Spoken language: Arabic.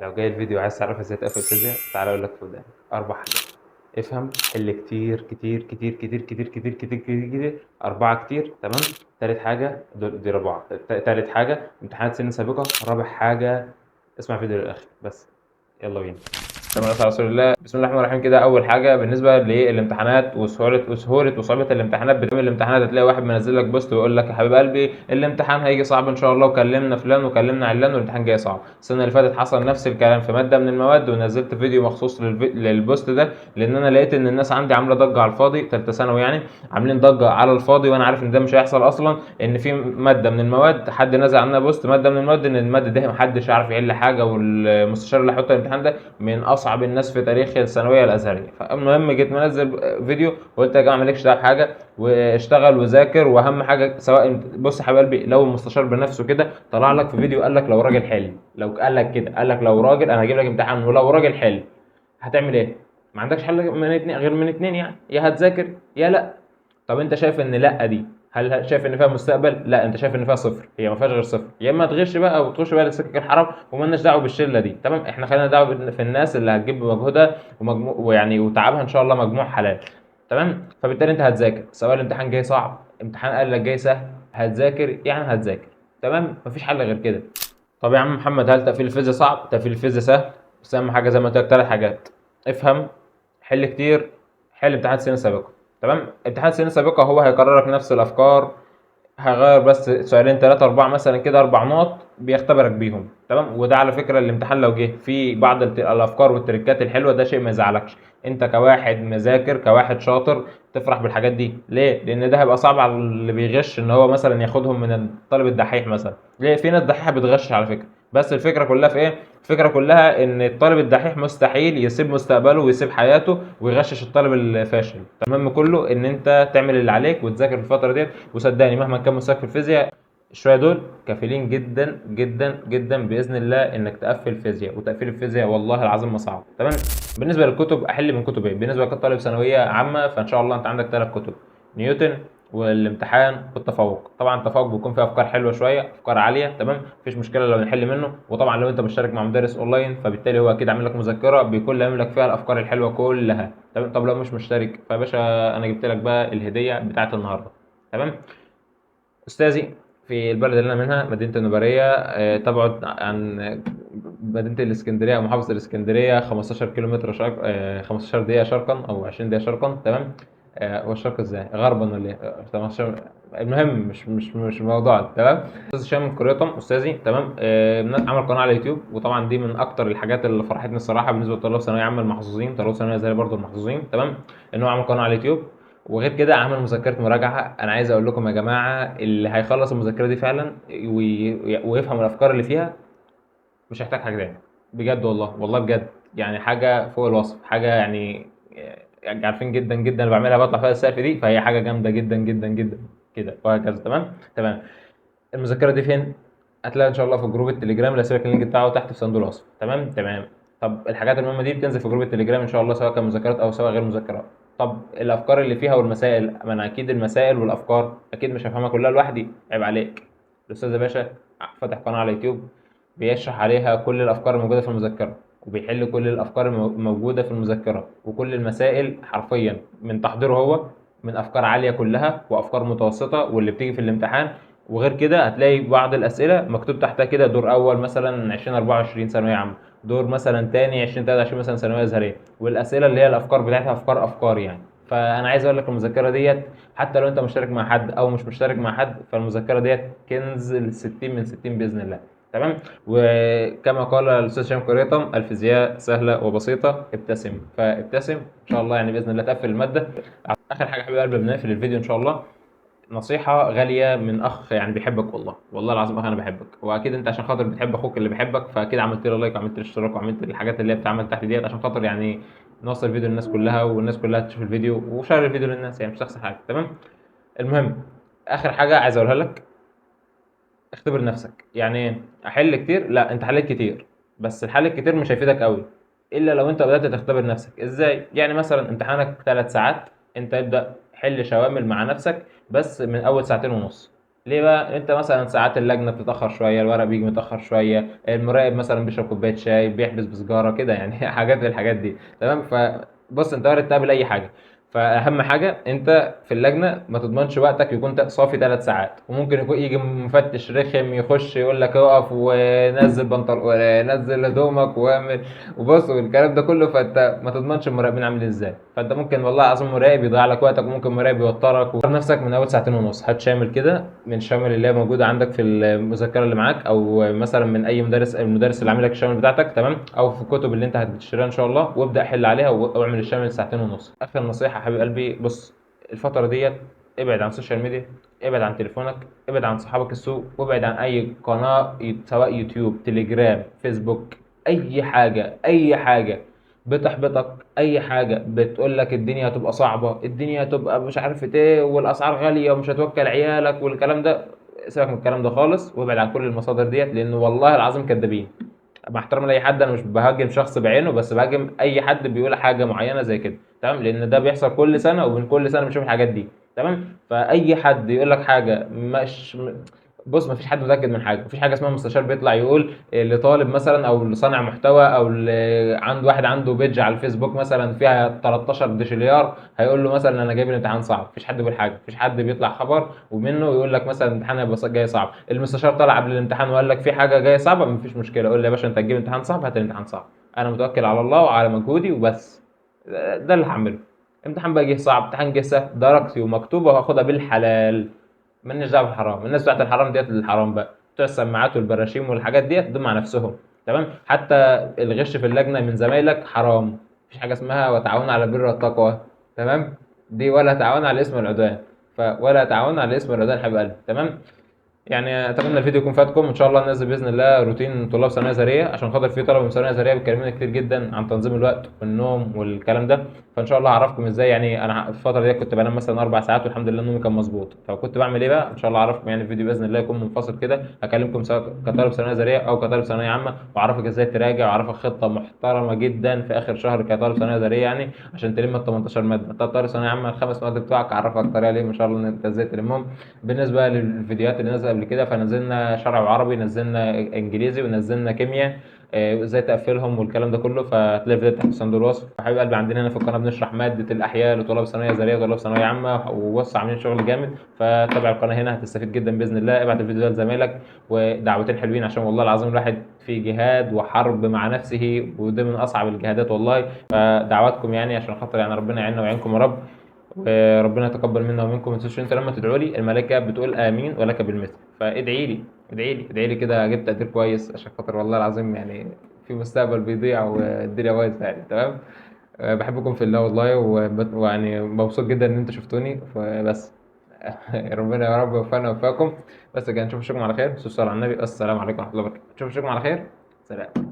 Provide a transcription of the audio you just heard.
لو جاي الفيديو عايز تعرف ازاي تقفل فيزياء، تعالى اقول لك في ودانك 4 حاجات. افهم، حل كتير كتير كتير كتير كتير كتير كتير كتير كتير 4 كتير، تمام. تالت حاجة دي 4. تالت حاجة امتحانات سنين سابقة. رابع حاجة اسمع فيديو للآخر بس. يلا بينا. تمام، على رسول الله. بسم الله الرحمن الرحيم. كده اول حاجه بالنسبه للامتحانات وسهوله وصعوبه الامتحانات. بتعمل الامتحانات هتلاقي واحد منزل لك بوست ويقول لك يا حبيب قلبي الامتحان هيجي صعب ان شاء الله، وكلمنا فلان وكلمنا علان والامتحان جاي صعب. السنه اللي فاتت حصل نفس الكلام في ماده من المواد، ونزلت فيديو مخصوص للبوست ده، لان انا لقيت ان الناس عندي عامله ضجه على الفاضي. ثالثه ثانوي يعني عاملين ضجه على الفاضي، وانا عارف ان ده مش هيحصل اصلا. ان في ماده من المواد حد نزل عنها بوست، ماده من المواد ان الماده دي محدش يعرف يحل حاجه، والمستشار اللي هيحط الامتحان ده من اصعب الناس في تاريخ الثانويه الازهريه. فالمهم جيت منزل فيديو وقلت يا جماعه مالكش دعوه بحاجه، واشتغل وذاكر. واهم حاجه سواء بص يا حبيب قلبي، لو المستشار بنفسه كده طلع لك في فيديو قال لك لو راجل حل، لو قال لك كده قال لك لو راجل انا هجيب لك امتحان ولو راجل حل، هتعمل ايه؟ ما عندكش حل من اتنين، غير من اتنين يعني، يا هتذاكر يا لا. طب انت شايف ان لا دي، هل شايف ان فيها مستقبل؟ لا، انت شايف ان فيها صفر. هي ما فيهاش غير صفر. يا اما تغش بقى وتخش بقى لسكك الحرام ومالناش دعوه بالشله دي، تمام. احنا خلينا دعوه في الناس اللي هتجيب بمجهودها ويعني وتعبها ان شاء الله مجموع حلال، تمام. فبالتالي انت هتذاكر سواء الامتحان جاي صعب، امتحان قال لك جاي سهل، هتذاكر يعني هتذاكر، تمام. مفيش حل غير كده. طب يا عم محمد، هل تقفيل الفيزياء صعب؟ تقفيل الفيزياء سهل. بس اهم حاجه زي ما قلت لك 3 حاجات. افهم، حل كتير، حل امتحانات سنين سابقه. تمام. امتحان سنين سابقه هو هيكرر لك نفس الافكار، هغير بس سؤالين 3 4 مثلا كده، 4 نقط بيختبرك بيهم، تمام. وده على فكره الامتحان لو جه في بعض الافكار والتريكات الحلوه، ده شيء ما يزعلكش. انت كواحد مذاكر كواحد شاطر تفرح بالحاجات دي. ليه؟ لان ده هيبقى صعب على اللي بيغش ان هو مثلا ياخدهم من الطالب الدحيح مثلا. ليه؟ في ناس دحيحه بتغش على فكره، بس الفكره كلها في ايه؟ الفكره كلها ان الطالب الدحيح مستحيل يسيب مستقبله ويسيب حياته ويغشش الطالب الفاشل. المهم كله ان انت تعمل اللي عليك وتذاكر في الفتره ديت. وصدقني مهما كان مستواك في الفيزياء، الشويه دول كافيين جدا جدا جدا باذن الله انك تقفل فيزياء. وتقفيل الفيزياء والله العظيم ما صعب، تمام. بالنسبه للكتب، احل من كتب ايه؟ بالنسبه لطالب ثانويه عامه فان شاء الله انت عندك 3 كتب: نيوتن والامتحان والتفوق. طبعا التفوق بيكون فيه افكار حلوه شويه، افكار عاليه، تمام، مفيش مشكله لو نحل منه. وطبعا لو انت مشترك مع مدرس اونلاين فبالتالي هو اكيد عامل لك مذكره بيكون لامم لك فيها الافكار الحلوه كلها، تمام. طب لو مش مشترك فيا باشا انا جبت لك بقى الهديه بتاعت النهارده، تمام. استاذي في البلد اللي انا منها، مدينه النباريه، تبعد عن مدينه الاسكندريه او محافظه الاسكندريه 15 كيلومتر شرق، 15 دقيقه شرقا او 20 دقيقه شرقا، تمام. هو الشرق ازاي؟ غربا ولا ايه؟ 15. المهم مش موضوع، تمام. استاذ هشام كريطم استاذي، تمام. عمل قناه على اليوتيوب، وطبعا دي من اكتر الحاجات اللي فرحتني الصراحه بالنسبه لطلاب ثانويه عامه المحظوظين، طلاب ثانويه زي برضه المحظوظين، تمام. ان هو عمل قناه على اليوتيوب. وغير كده عمل مذكره مراجعه. انا عايز اقول لكم يا جماعه، اللي هيخلص المذكره دي فعلا ويفهم الافكار اللي فيها مش هيحتاج حاجه تاني. بجد والله والله بجد، يعني حاجه فوق الوصف، حاجه يعني عارفين جدا جدا اللي بعملها بطلع فيها السقف دي، فهي حاجه جامده جدا جدا جدا كده وهكذا، تمام تمام. المذكره دي فين؟ هتلاقيها ان شاء الله في جروب التليجرام اللي هسيبك اللينك بتاعه تحت في صندوق الوصف، تمام تمام. طب الحاجات المهمه دي بتنزل في جروب التليجرام ان شاء الله، سواء كان مذكرات او سواء غير مذكرات. طب الافكار اللي فيها والمسائل، ما انا اكيد المسائل والافكار اكيد مش هفهمها كلها لوحدي، عيب عليك. الاستاذ يا باشا فاتح قناه على اليوتيوب بيشرح عليها كل الافكار الموجوده في المذكره، وبيحل كل الافكار الموجوده في المذكره، وكل المسائل حرفيا من تحضيره هو، من افكار عاليه كلها وافكار متوسطه واللي بتيجي في الامتحان. وغير كده هتلاقي بعض الاسئله مكتوب تحتها كده دور اول مثلا 2024 ثانويه عامه، دور مثلا تاني 2023 مثلا ثانويه ازهريه، والاسئله اللي هي الافكار بتاعتها افكار يعني. فانا عايز اقول لك المذكره ديت حتى لو انت مشترك مع حد او مش مشترك مع حد، فالمذكره ديت كنز ال 60 من 60 باذن الله، تمام. وكما قال الاستاذ هشام كريطم: الفيزياء سهله وبسيطه، ابتسم. فابتسم ان شاء الله، يعني باذن الله تقفل الماده. اخر حاجه حبيب قلبي بنقفل الفيديو ان شاء الله، نصيحة غالية من أخ يعني بيحبك، والله والله العظيم أخ أنا بحبك. وأكيد أنت عشان خاطر بتحب أخوك اللي بيحبك فأكيد عملت له لايك وعملت له اشتراك وعملت الحاجات اللي هي بتتعمل تحت ديت عشان خاطر يعني نوصل الفيديو للناس كلها، والناس كلها تشوف الفيديو وشير الفيديو للناس، يعني مش تخسر حاجة، تمام. المهم آخر حاجة عايز أقولها لك: اختبر نفسك. يعني إيه؟ أحل كتير؟ لا، أنت حليت كتير، بس الحل الكتير مش هيفيدك قوي إلا لو أنت بدأت تختبر نفسك. إزاي؟ يعني مثلا امتحانك 3 ساعات، أنت ابدأ حل شوامل مع نفسك بس من أول ساعتين ونص، ليه بقى؟ انت مثلا ساعات اللجنه بتتاخر شويه، الورق بيجي متاخر شويه، المراقب مثلا بيشرب كوبايه شاي، بيحبس بسجاره كده يعني حاجات من الحاجات دي. تمام. فبص، انت وارد تقابل اي حاجه. فاهم حاجه، انت في اللجنه ما تضمنش وقتك يكون صافي 3 ساعات، وممكن يكون يجي مفتش رخم يخش يقول لك اقف ونزل بنطلون، نزل هدومك واعمل وبص والكلام ده كله. فانت ما تضمنش المراقبين عاملين ازاي. فانت ممكن والله العظيم مراقب يضيع لك وقتك، وممكن مراقب يوترك نفسك من اول ساعتين ونص. هات شامل كده من الشامل اللي هي موجوده عندك في المذكره اللي معاك، او مثلا من اي مدرس، المدرس اللي عامل لك الشامل بتاعتك، تمام، او في الكتب اللي انت هتشتريها ان شاء الله، وابدا حل عليها واعمل الشامل ساعتين ونص. اخر نصيحه يا حبيب قلبي، بص، الفتره ديت ابعد عن السوشيال ميديا، ابعد عن تليفونك، ابعد عن صحابك السوق، وابعد عن اي قناه، سواء يوتيوب، تليجرام، فيسبوك، اي حاجه، اي حاجه بتحبطك، اي حاجه بتقول لك الدنيا هتبقى صعبه، الدنيا هتبقى مش عارف ايه، والاسعار غاليه ومش هتوكل عيالك والكلام ده. سيبك من الكلام ده خالص، وابعد عن كل المصادر ديت، لان والله العظيم كدابين. مع احترامي لاي حد، انا مش بهاجم شخص بعينه، بس بهاجم اي حد بيقول حاجه معينه زي كده، تمام، لان ده بيحصل كل سنه، وبين كل سنه بنشوف الحاجات دي. تمام. فاي حد يقول لك حاجه مش، بص، مفيش حد متاكد من حاجه. مفيش حاجه اسمها مستشار بيطلع يقول لطالب مثلا، او لصانع محتوى، او عنده واحد عنده بيج على الفيسبوك مثلا فيها 13 دشليار، هيقول له مثلا انا جايب الامتحان صعب. مفيش حد بيقول حاجه. مفيش حد بيطلع خبر ومنه يقول لك مثلا الامتحان هيبقى جاي صعب. المستشار طلع قبل الامتحان وقال لك في حاجه جايه صعبه، مفيش مشكله، قول لي يا باشا انت هتجيب امتحان صعب، هات الامتحان صعب، انا متوكل على الله وعلى مجهودي وبس. ده اللي هعمله. امتحان بقى جه صعب، امتحان جه سهل، درجتي ومكتوبه وهاخدها بالحلال. مالناش دعوه بالحرام. الناس بتاعت الحرام ديت الحرام بقى، بتوع السماعات والبراشيم والحاجات ديت، دول مع نفسهم. تمام. حتى الغش في اللجنه من زمايلك حرام. مفيش حاجه اسمها وتعاون على البر والتقوى. تمام. دي ولا تعاون على الاسم والعدوان. ولا تعاون على الاسم والعدوان يا حبيب قلبي. تمام. يعني اتمنى الفيديو يكون فاتكم. ان شاء الله ننزل باذن الله روتين طلاب ثانويه ذريه، عشان خاطر في طلبه من ثانويه ذريه بيكلمونا كتير جدا عن تنظيم الوقت والنوم والكلام ده. فان شاء الله هعرفكم ازاي. يعني انا في الفتره دي كنت بنام مثلا 4 ساعات، والحمد لله نومي كان مظبوط. فكنت بعمل ايه بقى؟ ان شاء الله اعرفكم يعني. الفيديو باذن الله يكون منفصل كده، اكلمكم سواء كطالب ثانويه ذريه او كطالب ثانويه عامه، واعرفك ازاي تراجع، واعرفك خطه محترمه جدا في اخر شهر كطالب ثانويه ذريه، يعني عشان تلم ال 18 ماده. انت طالب ثانويه عامه الخمس مواد بتوعك، اعرفك الطريقه ليه ان شاء الله ان انت ازاي تلمهم. بالنسبه للفيديوهات اللي نزل قبل كده، فنزلنا شرع وعربي، نزلنا انجليزي، ونزلنا كيمياء، ازاي تقفلهم والكلام ده كله. فهتلاقي الفيديو تحت في صندوق الوصف. حبيب قلبي، عندنا هنا في القناه بنشرح ماده الاحياء لطلاب ثانويه ذريه وطلاب ثانويه عامه، وبص عاملين شغل جامد. فتابع القناه هنا هتستفيد جدا باذن الله. ابعت الفيديو ده لزمايلك، ودعوتين حلوين، عشان والله العظيم الواحد في جهاد وحرب مع نفسه، وده من اصعب الجهادات والله. فدعواتكم يعني عشان خاطر يعني ربنا يعيننا ويعينكم يا رب، وربنا يتقبل منا ومنكم. ما تنسوش انت لما تدعوا لي الملائكه بتقول امين ولك بالمثل. فادعي لي، ادعي لي، ادعي لي كده جبت تقدير كويس، عشان خاطر والله العظيم يعني في مستقبل بيضيع والدنيا بايظه يعني. تمام. بحبكم في الله والله، ويعني مبسوط جدا ان انتوا شفتوني. فبس ربنا يا رب يوفقنا ويوفقكم. بس كده، نشوف اشوفكم على خير. صلوا على النبي. السلام عليكم ورحمه الله وبركاته. نشوف اشوفكم على خير. سلام.